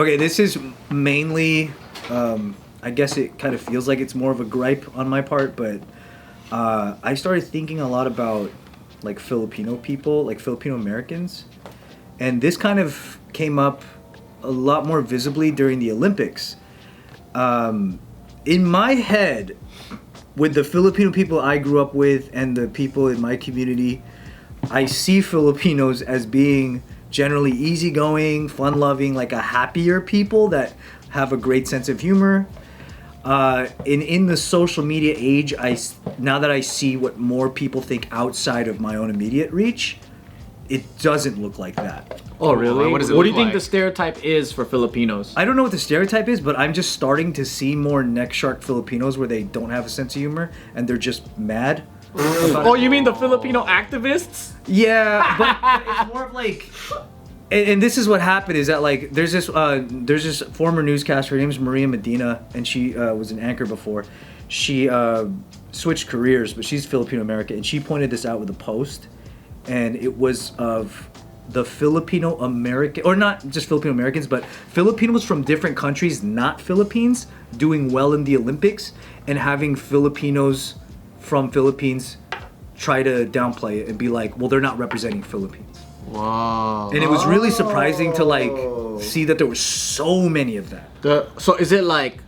Okay, this is mainly, I guess it kind of feels like it's more of a gripe on my part, but I started thinking a lot about like Filipino people, like Filipino Americans, and this kind of came up a lot more visibly during the Olympics. In my head, with the Filipino people I grew up with and the people in my community, I see Filipinos as being generally easygoing, fun-loving, like a happier people that have a great sense of humor. In the social media age, now that I see what more people think outside of my own immediate reach, it doesn't look like that. Oh, really? What do you think the stereotype is for Filipinos? I don't know what the stereotype is, but I'm just starting to see more neck shark Filipinos where they don't have a sense of humor and they're just mad. Oh, you mean the Filipino activists? Yeah, but it's more of like, and this is what happened is that like there's this former newscaster. Her name's Maria Medina, and she was an anchor before. She switched careers, but she's Filipino American, and she pointed this out with a post, and it was of the Filipino American, or not just Filipino Americans, but Filipinos from different countries, not Philippines, doing well in the Olympics, and having Filipinos from Philippines try to downplay it and be like, well, they're not representing Philippines. Wow. And it was really surprising to like see that there were so many of that. So is it like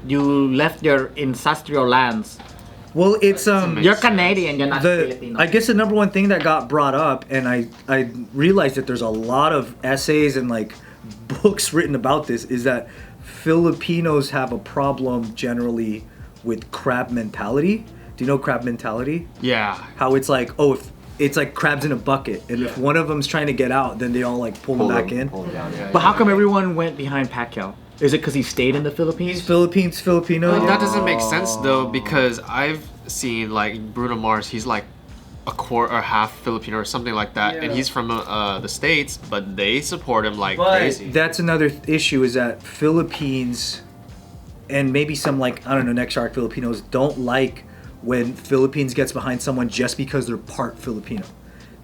you left your ancestral lands? Well, it's You're Canadian, you're not Filipino. I guess the number one thing that got brought up, and I realized that there's a lot of essays and like books written about this, is that Filipinos have a problem generally with crab mentality. Do you know crab mentality? Yeah. How it's like, if it's like crabs in a bucket, and if one of them's trying to get out, then they all like pull them back in. But how come everyone went behind Pacquiao? Is it because he stayed in the Philippines? He's Filipino. But that doesn't make sense though, because I've seen like Bruno Mars. He's like a quarter or half Filipino or something like that, and he's from the States, but they support him like crazy. That's another issue, is that Philippines and maybe some like, I don't know, next shark Filipinos don't like when Philippines gets behind someone just because they're part Filipino.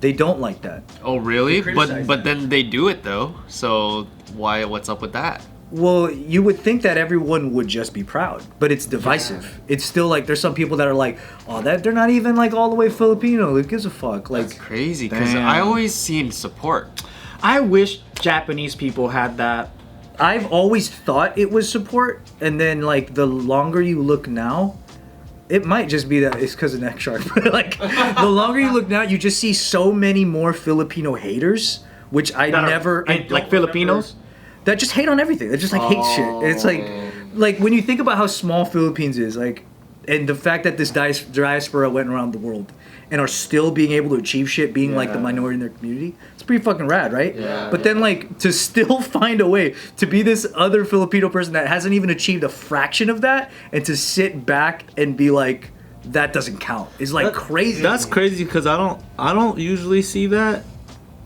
They don't like that. Oh really? They But criticize that. then they do it though. So what's up with that? Well, you would think that everyone would just be proud, but it's divisive. Yeah. It's still like there's some people that are like, oh, that they're not even like all the way Filipino. Who gives a fuck? Like, That's crazy, because Damn. I always seen support. I wish Japanese people had that. I've always thought it was support, and then like the longer you look now, it might just be that it's because of neck shark. But like the longer you look now, you just see so many more Filipino haters, which I Like Filipinos? that just hate on everything. They just like hate shit. And it's like when you think about how small Philippines is, like, and the fact that this diaspora went around the world and are still being able to achieve shit, being like the minority in their community, it's pretty fucking rad, right? Yeah. But then like to still find a way to be this other Filipino person that hasn't even achieved a fraction of that, and to sit back and be like, that doesn't count, is like crazy. That's crazy because I don't usually see that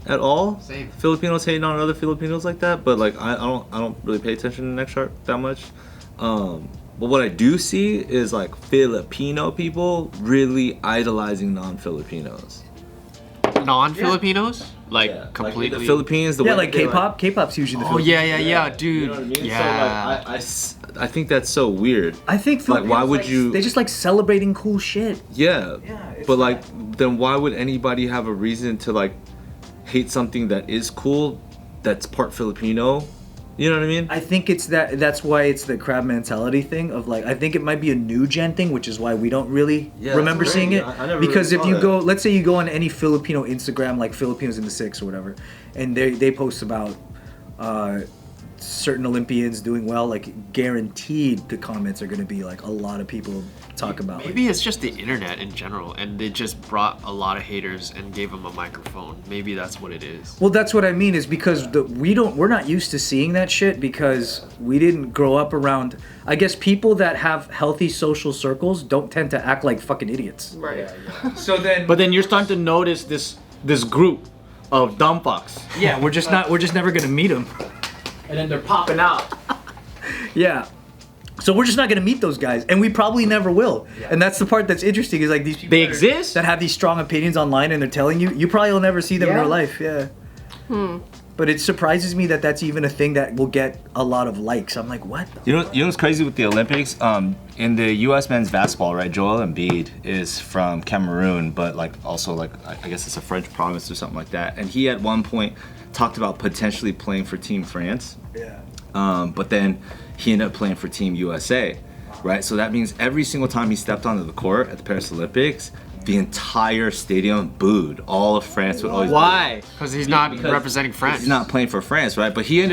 at all. Same. Filipinos hating on other Filipinos like that, but like I don't really pay attention to neck shark that much. But what I do see is like Filipino people really idolizing non-Filipinos. Non-Filipinos? Like completely. Like the Philippines, the yeah, way like they, K-pop. K-pop's usually the Oh Philippines. yeah, dude. You know what I mean? Yeah. So like I think that's so weird. I think Like, why Filipinos, would you- They just like celebrating cool shit. Yeah. Yeah, it's But like, then why would anybody have a reason to like hate something that is cool, that's part Filipino? You know what I mean? I think it's that's why it's the crab mentality thing of like, I think it might be a new gen thing, which is why we don't really remember that's seeing it. crazy. I never Because really if you saw go, let's say you go on any Filipino Instagram, like Filipinos in the Six or whatever, and they post about certain Olympians doing well, like guaranteed the comments are going to be like a lot of people talk about Maybe it's just the internet in general, and they just brought a lot of haters and gave them a microphone. Maybe that's what it is. Well, that's what I mean, is because we're not used to seeing that shit because we didn't grow up around. I guess people that have healthy social circles don't tend to act like fucking idiots. Right. So then, But then you're starting to notice this group of dumb fucks. yeah, we're just never gonna meet them. And then they're popping out. Yeah. So we're just not gonna meet those guys, and we probably never will. And that's the part that's interesting, is like these people They exist. that have these strong opinions online, and they're telling you, you probably will never see them in Yeah. real life. Yeah. But it surprises me that that's even a thing that will get a lot of likes. I'm like, what? You know what's crazy with the Olympics? In the U.S. men's basketball, right? Joel Embiid is from Cameroon, but like also like I guess it's a French province or something like that. And he at one point talked about potentially playing for Team France. Yeah. But then he ended up playing for Team USA, right? So that means every single time he stepped onto the court at the Paris Olympics, the entire stadium booed. All of France would always. Why? Because he's not representing France. He's not playing for France, right? But he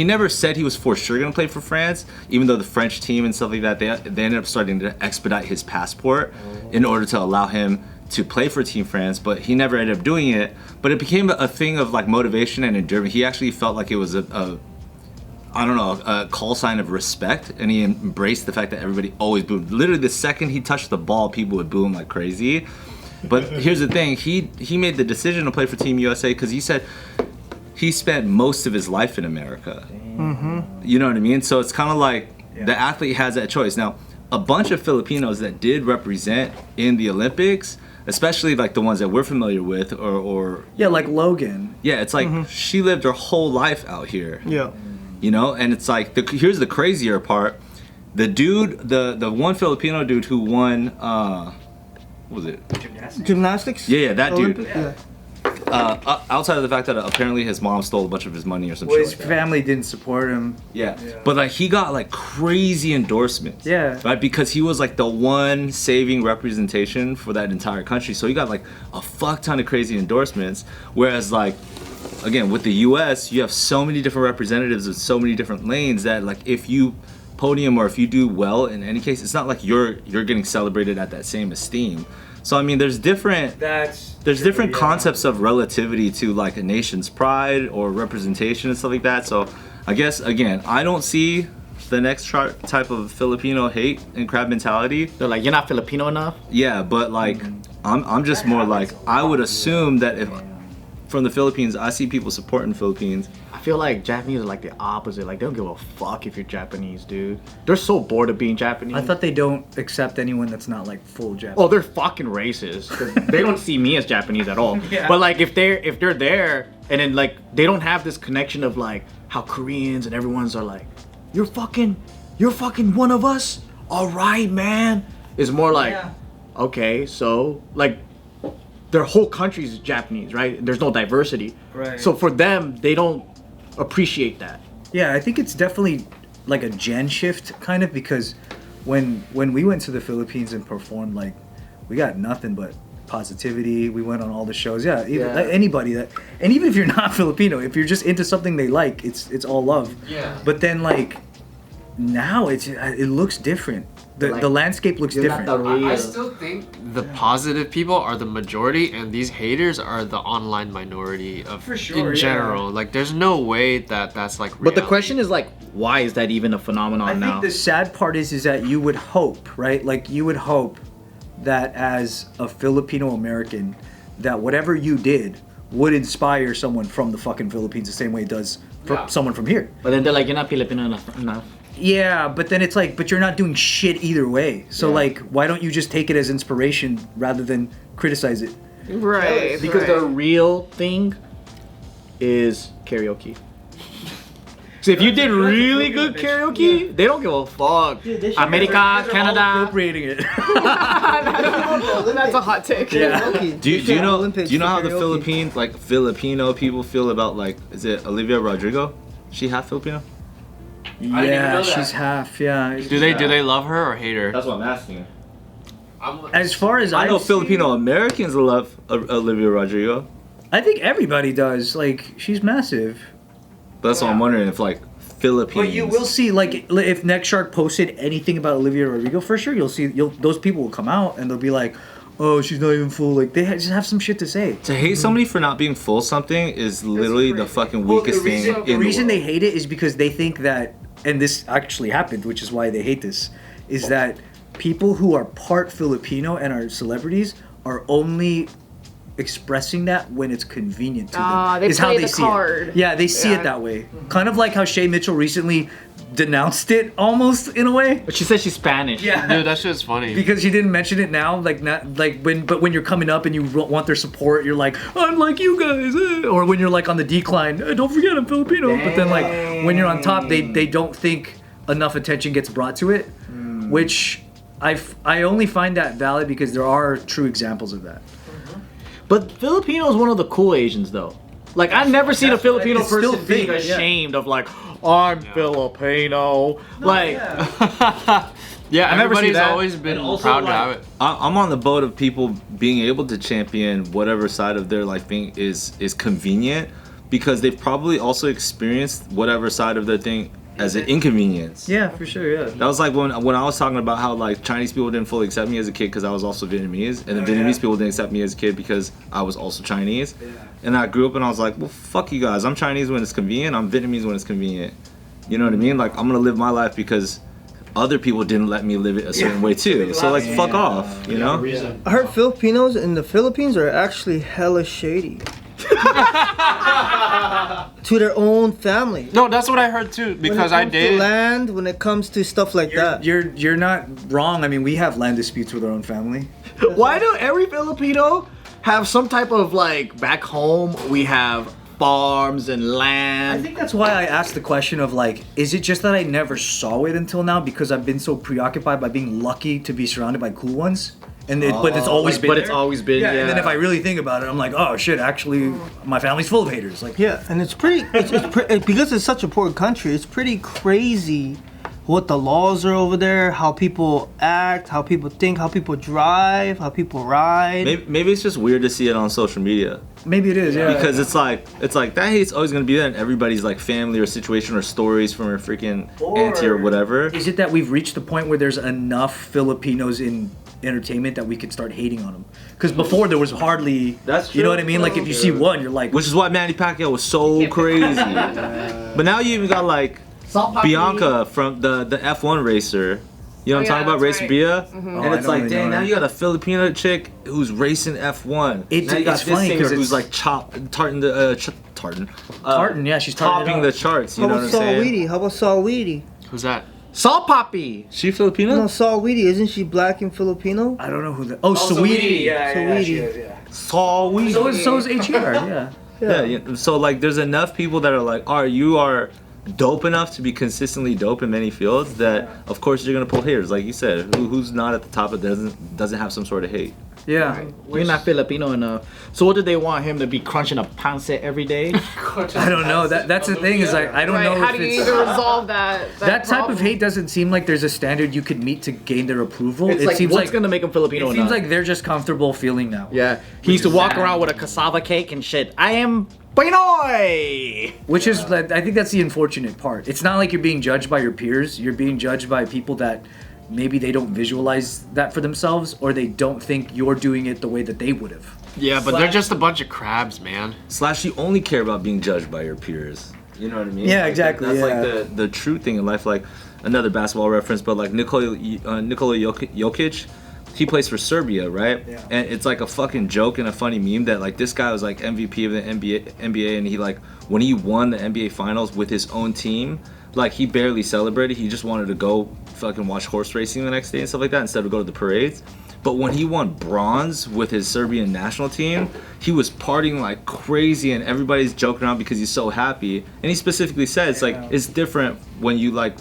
never said he was for sure going to play for France, even though the French team and stuff like that, they ended up starting to expedite his passport in order to allow him to play for Team France, but he never ended up doing it. But it became a thing of like motivation and endurance. He actually felt like it was a call sign of respect, and he embraced the fact that everybody always booed. Literally, the second he touched the ball, people would boo him like crazy. But here's the thing: he made the decision to play for Team USA because he said he spent most of his life in America. Mm-hmm. You know what I mean? So it's kind of like the athlete has that choice. Now, a bunch of Filipinos that did represent in the Olympics, especially like the ones that we're familiar with, or like Logan. Yeah, it's like she lived her whole life out here. Yeah. You know, and it's like here's the crazier part: the dude, the one Filipino dude who won, what was it? Gymnastics? Yeah, that dude. Olympic? Yeah. Outside of the fact that apparently his mom stole a bunch of his money or some Well, shit his like that. family didn't support him. Yeah. But like he got like crazy endorsements. Yeah. Right? Because he was like the one saving representation for that entire country. So he got like a fuck ton of crazy endorsements. Whereas like, again, with the US, you have so many different representatives in so many different lanes that like if you podium or if you do well in any case, it's not like you're getting celebrated at that same esteem. So I mean there's different concepts of relativity to like a nation's pride or representation and stuff like that. So I guess again, I don't see the next type of Filipino hate and crab mentality. They're like, you're not Filipino enough. Yeah, but like I'm just more like I would assume that if from the Philippines, I see people supporting Philippines. I feel like Japanese are like the opposite. Like they don't give a fuck if you're Japanese, dude. They're so bored of being Japanese. I thought they don't accept anyone that's not like full Japanese. Oh, they're fucking racist. 'Cause they don't see me as Japanese at all. Yeah. But like if they're there and then like they don't have this connection of like how Koreans and everyone's are like, you're fucking one of us. All right, man. It's more like, okay, so like their whole country is Japanese, right? There's no diversity. Right. So for them, they don't appreciate that. Yeah, I think it's definitely like a gen shift kind of, because when we went to the Philippines and performed, like we got nothing but positivity. We went on all the shows. Yeah, like, anybody that, and even if you're not Filipino, if you're just into something they like, it's all love. Yeah. But then like now it looks different. The landscape looks different. I still think the positive people are the majority, and these haters are the online minority of For sure, in general. Like, there's no way that that's like. But the reality. question is like, why is that even a phenomenon I now? think the sad part is that you would hope, right? Like you would hope that as a Filipino American, that whatever you did would inspire someone from the fucking Philippines the same way it does for someone from here. But then they're like, you're not Filipino enough. Yeah, but then it's like, but you're not doing shit either way. So like, why don't you just take it as inspiration rather than criticize it? Right. Because the real thing is karaoke. So if you did really good karaoke, they don't give a fuck. America, Canada. Appropriating it. That's a hot take. Yeah. Do you know how the Philippines, like Filipino people feel about like, is it Olivia Rodrigo? She half Filipino? Yeah, she's half. Yeah. Do they love her or hate her? That's what I'm asking. As far as I know I've seen, Filipino Americans love Olivia Rodrigo. I think everybody does. Like, she's massive. But that's what I'm wondering if like Philippines. But you will see, like, if Next Shark posted anything about Olivia Rodrigo, for sure you'll see. Those people will come out and they'll be like, "Oh, she's not even full." Like, they just have some shit to say. To hate somebody for not being full something is literally the fucking weakest thing in The reason the they world. hate it is because they think that, and this actually happened, which is why they hate this, is that people who are part Filipino and are celebrities are only expressing that when it's convenient to them. They is how play they the see card. it. Yeah, they see Yeah. it that way. Kind of like how Shay Mitchell recently denounced it almost in a way. But she said she's Spanish. Yeah. Dude, that shit's funny. Because she didn't mention it now, like not like when you're coming up and you want their support, you're like, I'm like you guys, or when you're like on the decline, don't forget I'm Filipino. But then like when you're on top, they don't think enough attention gets brought to it, which I only find that valid because there are true examples of that. But Filipino is one of the cool Asians though. Like I've never seen a Filipino it's still person being big, yeah. ashamed of like, I'm Filipino. Like Yeah, I never see everybody's that. always been And also, proud to like, have it. I'm on the boat of people being able to champion whatever side of their life thing is convenient, because they've probably also experienced whatever side of their thing as an inconvenience. Yeah, for sure. Yeah. That was like when I was talking about how like Chinese people didn't fully accept me as a kid because I was also Vietnamese, and the Vietnamese people didn't accept me as a kid because I was also Chinese. Yeah. And I grew up and I was like, well, fuck you guys. I'm Chinese when it's convenient. I'm Vietnamese when it's convenient. You know what I mean? Like I'm gonna live my life because other people didn't let me live it a certain way too. So like, fuck off. You know? I heard Filipinos in the Philippines are actually hella shady. To their own family. No, that's what I heard too. Because I When it comes to dated. land, when it comes to stuff like that. You're not wrong. I mean, we have land disputes with our own family. why do every Filipino have some type of like back home we have farms and I land? think that's why I asked the question of like, is it just that I never saw it until now because I've been so preoccupied by being lucky to be surrounded by cool ones, but it's always been. But it's always been. Yeah. And then if I really think about it, I'm like, oh shit, actually, my family's full of haters. Like, Yeah, and it's because it's such a poor country. It's pretty crazy what the laws are over there, how people act, how people think, how people drive, how people ride. Maybe it's just weird to see it on social media. maybe it is. Yeah. Because it's like that hate's always gonna be there in everybody's like family or situation or stories from a freaking auntie or whatever. Is it that we've reached the point where there's enough Filipinos in entertainment that we could start hating on them? Because before there was hardly. That's You know true. what I mean? Like if you see one, you're like, Which is why Manny Pacquiao was so crazy. But now you even got like Bianca from the F1 racer. You know what I'm talking about? that's Racer right. Bia. Oh, And I it's don't like, really dang, know now her. you got a Filipino chick who's racing F1. It's- now you got it's this funny 'cause singer who's it's- like tartan, yeah, she's tarting topping it the out. charts. You How know about what I'm saying? Saweetie? How about Saweetie? Who's that? Salt Poppy. She Filipino? No, Saweetie, isn't she black and Filipino? I don't know who the. Oh, Sweetie. Saweetie. Saweetie. So is HER. Yeah. Yeah. So like, there's enough people that are like, you are dope enough to be consistently dope in many fields that, of course, you're gonna pull haters. Like you said, who's not at the top but doesn't have some sort of hate. Yeah. You're not Filipino enough. So what did they want him to be crunching a pancit every day? I don't know. That's the thing is like I don't Right, know how if do you it's. even resolve that That type of problem? hate doesn't seem like there's a standard you could meet to gain their approval. It's It like, seems what's like gonna make him Filipino it seems enough? like they're just comfortable feeling that way. Yeah, he used to is walk sad. around with a cassava cake and shit. I am Pinoy. Which is, like, I think that's the unfortunate part. It's not like you're being judged by your peers. You're being judged by people that maybe they don't visualize that for themselves, or they don't think you're doing it the way that they would have. Yeah, but they're just a bunch of crabs, man. / you only care about being judged by your peers. You know what I mean? Yeah, Like, exactly, That's yeah. like the true thing in life. Like another basketball reference, but like Nikola Jokic, he plays for Serbia, right? Yeah. And it's like a fucking joke and a funny meme that like this guy was like MVP of the NBA, and he like when he won the NBA Finals with his own team, like he barely celebrated. He just wanted to go fucking watch horse racing the next day and stuff like that instead of go to the parades. But when he won bronze with his Serbian national team, he was partying like crazy and everybody's joking around because he's so happy. And he specifically said it's like it's different when you like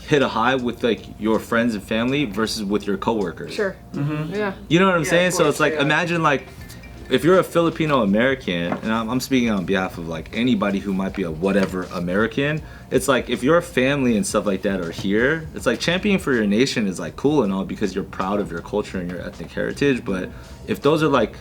hit a high with like your friends and family versus with your coworkers. Sure. Yeah. You know what I'm saying? So course, it's like yeah. imagine like if you're a Filipino American, and I'm speaking on behalf of like anybody who might be a whatever American, it's like if your family and stuff like that are here, it's like championing for your nation is like cool and all because you're proud of your culture and your ethnic heritage. But if those are like,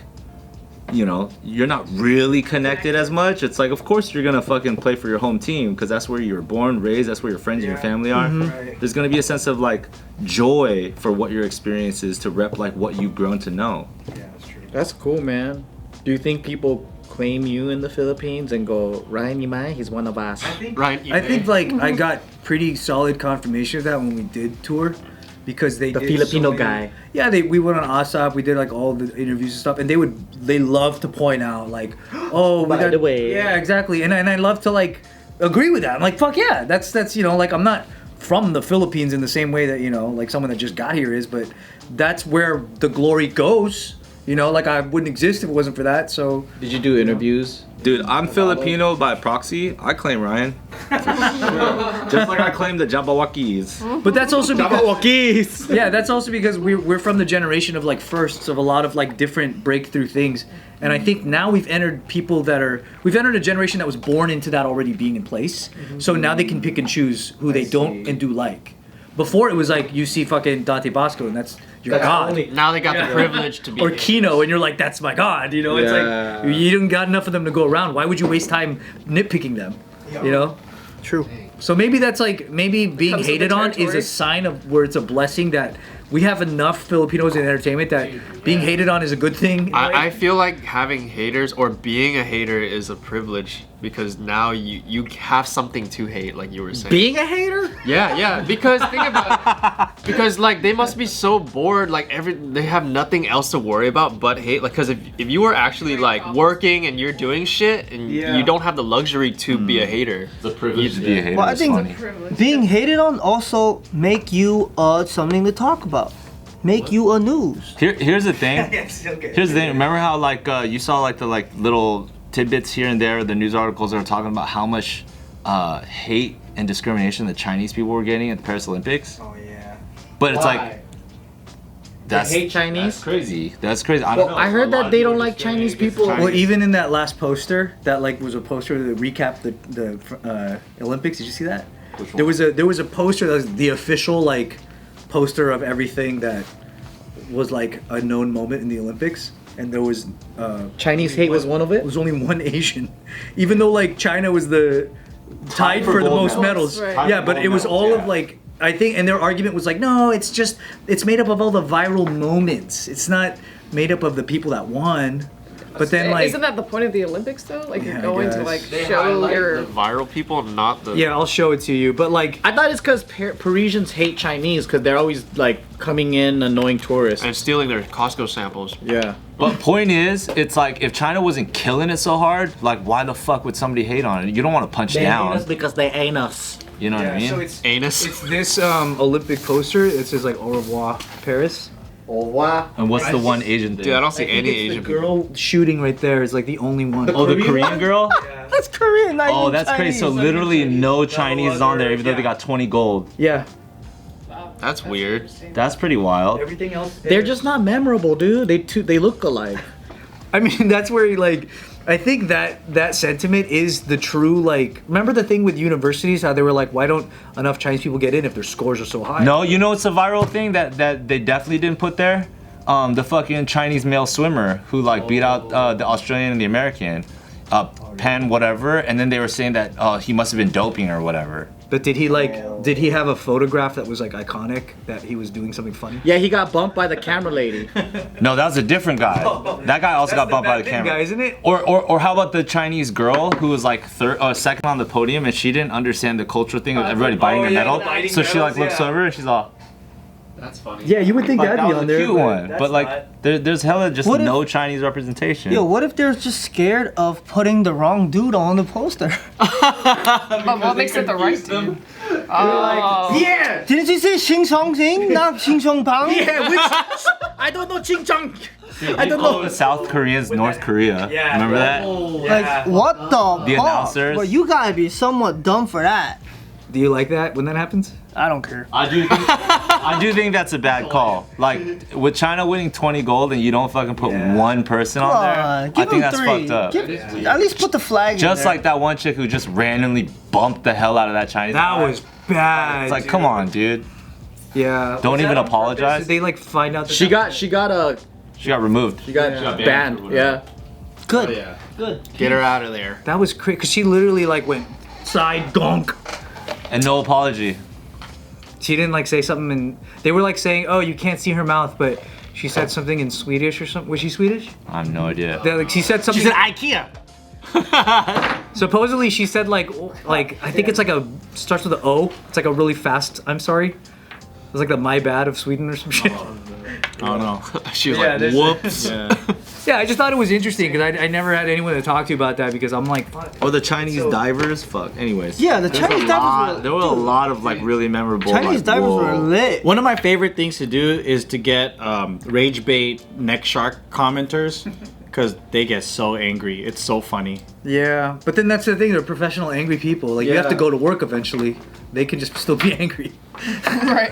you know, you're not really connected as much, it's like of course you're gonna fucking play for your home team because that's where you were born, raised, that's where your friends and your family are. Right. There's gonna be a sense of like joy for what your experience is to rep like what you've grown to know. Yeah, that's true. That's cool, man. Do you think people claim you in the Philippines and go, Ryanimay, he's one of us? Right. I think like I got pretty solid confirmation of that when we did tour, because they The did Filipino so many- guy. Yeah, we went on ASAP. We did like all the interviews and stuff, and they love to point out like, oh, we By got, the way. yeah, exactly. And I love to like agree with that. I'm like, fuck yeah, that's you know, like I'm not from the Philippines in the same way that, you know, like someone that just got here is, but that's where the glory goes. You know, like I wouldn't exist if it wasn't for that. So Did you do interviews? Dude, I'm Filipino by proxy. I claim Ryan. Just like I claim the Jabawakis. but that's also because Jabawakis. yeah, that's also because we're from the generation of like firsts of a lot of like different breakthrough things. And I think now we've entered a generation that was born into that already being in place. So now they can pick and choose who they don't and do like. Before it was like you see fucking Dante Bosco and that's your god. Now they got the privilege to be. Or Kino and you're like, that's my god, you know? It's Yeah. like you didn't got enough of them to go around. Why would you waste time nitpicking them? You know? True. So maybe that's like being Comes with hated the on is territory. a sign of where it's a blessing that we have enough Filipinos in entertainment that being hated on is a good thing. I feel like having haters or being a hater is a privilege because now you have something to hate, like you were saying. Being a hater? Yeah, because think about it. Because like they must be so bored, like they have nothing else to worry about but hate. Like, cause if you were actually like working and you're doing shit and you don't have the luxury to be a hater. The privilege to be a hater Well, I is think funny. being hated on also make you something to talk about. Make you a news. Here's the thing. Yes, okay. Here's the thing. Remember how like you saw like the like little tidbits here and there, the news articles that are talking about how much hate and discrimination the Chinese people were getting at the Paris Olympics. Oh yeah. But it's like that's hate Chinese? That's crazy. That's crazy. I don't know. I heard that they don't like Chinese people. Well, even in that last poster, that like was a poster that recapped the Olympics. Did you see that? There was a poster that was the official like poster of everything that was like a known moment in the Olympics, and there was Chinese hate was one of it it? was only one Asian, even though like China was the tied for the gold most medals. Right. Yeah, but it was all of like I think, and their argument was like, no, it's made up of all the viral moments. It's not made up of the people that won. But then like Isn't that the point of the Olympics though? Like Yeah, I you're going to guess. like They show highlight your. the viral people, not the. yeah, I'll show it to you. But like I thought it's because Parisians hate Chinese because they're always like coming in annoying tourists. And stealing their Costco samples. Yeah. But point is, it's like if China wasn't killing it so hard, like why the fuck would somebody hate on it? You don't want to punch down. because they ain't us. You know what I mean? so it's Anus. this Olympic poster. It says like Au revoir Paris. And what's the one Asian thing? Dude, I don't see I think any it's Asian the people. girl shooting right there is like the only one. Oh, the Korean girl? That's Korean. Not Oh, even that's crazy. So Chinese. literally no Chinese is on there, even though they got 20 gold. Yeah. That's weird. That's pretty wild. Everything else. They're just not memorable, dude. They look alike. I mean, that's where he, like, I think that sentiment is the true, like, remember the thing with universities, how they were like, why don't enough Chinese people get in if their scores are so high? No, you know it's a viral thing that they definitely didn't put there? The fucking Chinese male swimmer who like beat out the Australian and the American. Pan whatever, and then they were saying that he must have been doping or whatever. But did he have a photograph that was like iconic, that he was doing something funny? Yeah, he got bumped by the camera lady. No, that was a different guy. That guy also got bumped by the camera. Guy, isn't it? Or how about the Chinese girl who was like second on the podium and she didn't understand the cultural thing of everybody biting the medal, so she like looks over and she's all. That's funny. Yeah, you would think Like, that'd that be was on a there. cute one, but like there's hella just What if- no Chinese representation. Yo, what if they're just scared of putting the wrong dude on the poster? But what makes it the right dude? Oh. Yeah! Didn't you say Xing Chong Xing, not Xing Chong Pang? Yeah, which I don't know Ching Chong. I don't know. South Korea's North Korea. Yeah. Remember that? Like, what the The fuck? announcers? Well, you gotta be somewhat dumb for that. Do you like that when that happens? I don't care. I do think that's a bad call. Like with China winning 20 gold and you don't fucking put one person on there, Give I think him that's 3. fucked up. At least put the flag Just in there. like that one chick who just randomly bumped the hell out of that Chinese. That guy. was bad. It's like, come on, dude. Yeah. Don't Was that even on purpose? apologize? Did they like find out that She got She got removed. banned. Yeah. Good. Yeah. Good. Get her out of there. That was crazy, because she literally like went side donk. And no apology. She didn't like say something, and they were like saying, "Oh, you can't see her mouth," but she said something in Swedish or something. Was she Swedish? I have no idea. Like she said something. IKEA. Supposedly she said like I think it's like starts with an O. It's like a really fast. I'm sorry. It's like the my bad of Sweden or some shit. I don't know. She was Yeah, like, there's- whoops. Yeah. Yeah, I just thought it was interesting because I never had anyone to talk to about that because I'm like, fuck. Or the Chinese divers. Fuck. Anyways. Yeah, the Chinese divers were. There were a lot of like really memorable. Chinese like, divers were whoa. lit. One of my favorite things to do is to get rage bait neck shark commenters because they get so angry. It's so funny. Yeah, but then that's the thing. They're professional, angry people. Like you have to go to work eventually. They can just still be angry. Right.